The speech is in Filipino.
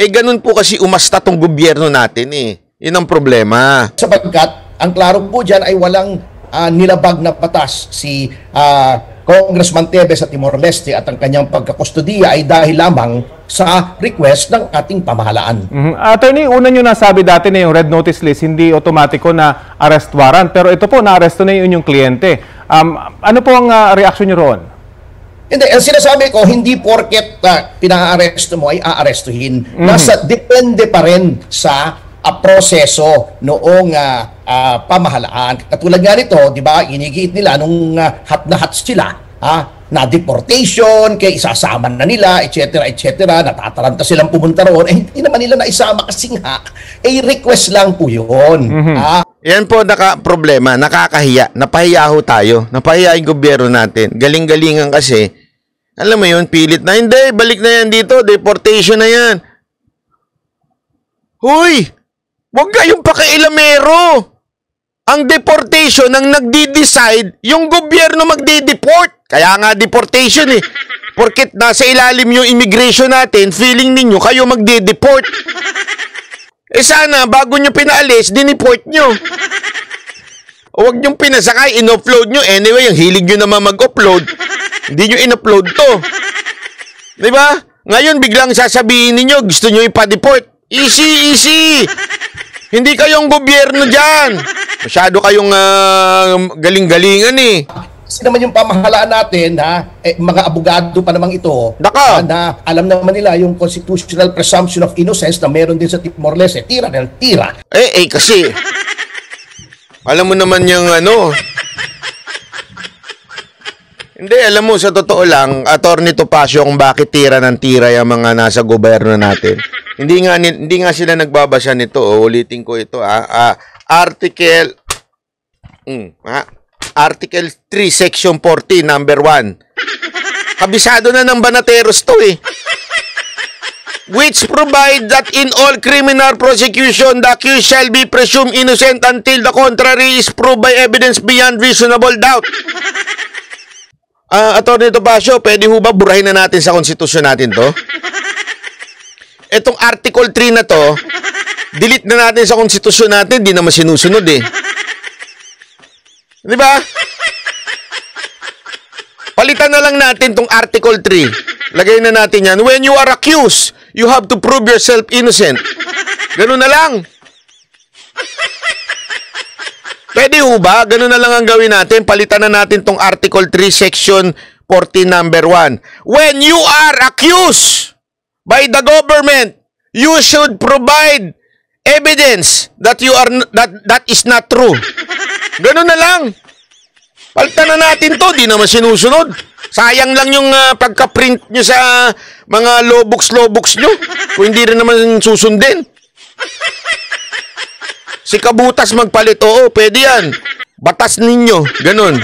ganun po kasi umasta tong gobyerno natin eh. Yun ang problema. Sapagkat, ang klaro po dyan ay walang nilabag na batas si Congressman Tevez sa Timor-Leste at ang kanyang pagkakustudiya ay dahil lamang sa request ng ating pamahalaan. Attorney, una nyo nasabi dati na yung red notice list, hindi otomatiko na arrest warrant. Pero ito po, na-arresto na yung kliyente. Ano po ang reaksyon nyo roon? Hindi, ang sinasabi ko, hindi porket pina-aresto mo ay aarestuhin. Depende pa rin sa proseso noong pamahalaan. Katulad nga nito, di ba, inigiit nila nung hot na hot sila, na deportation, kaya isasama na nila, etc., etc., natataranta silang pumunta roon, hindi naman nila naisama kasi nga, request lang po yun. Yan po problema, nakakahiya. Napahiya ho tayo. Napahiya yung gobyerno natin. Galing-galingan kasi. Alam mo yun, pilit na, hindi, balik na yan dito, deportation na yan. Huy! Huwag kayong pakailamero. Ang deportation, ang nagdi-decide, yung gobyerno magdi-deport. Kaya nga deportation eh. Porket nasa ilalim yung immigration natin, feeling ninyo kayo magdi-deport. Sana, bago nyo pinaalis, dineport nyo. Huwag nyo pinasakay, in-upload nyo. Anyway, ang hilig nyo naman mag-upload. Hindi nyo in-upload to. Diba? Ngayon, biglang sasabihin ninyo, gusto nyo ipa-deport. Easy, easy. Hindi kayong gobyerno dyan. Masyado kayong galing-galingan eh. Kasi naman yung pamahalaan natin, mga abogado pa namang ito, na alam naman nila yung constitutional presumption of innocence na meron din sa Timor-Leste. Tira del tira. Kasi, alam mo naman yung Hindi, alam mo, sa totoo lang, Attorney Topacio, kung bakit tira ng tira yung mga nasa gobyerno natin. Hindi nga sila nagbabasa nito. Ulitin ko ito. Article 3, Section 40, number 1. Kabisado na ng Banateros to eh. Which provide that in all criminal prosecution, the accused shall be presumed innocent until the contrary is proved by evidence beyond reasonable doubt. Attorney Topacio, pwede ho ba burahin na natin sa konstitusyon natin to? Etong Article 3 na to, delete na natin sa konstitusyon natin, di naman sinusunod eh. Di ba? Palitan na lang natin tong Article 3. Lagay na natin yan. When you are accused, you have to prove yourself innocent. Ganun na lang. Pwede ho ba? Ganun na lang ang gawin natin. Palitan na natin tong Article 3, Section 14, number 1. When you are accused by the government, you should provide evidence that you are that is not true. Ganun na lang. Palitan na natin to, di naman sinusunod. Sayang lang yung pagka-print nyo sa mga lobooks nyo. Kung hindi rin naman susundin. Si Kabutas magpalit, oo, pwede yan. Batas ninyo, ganun.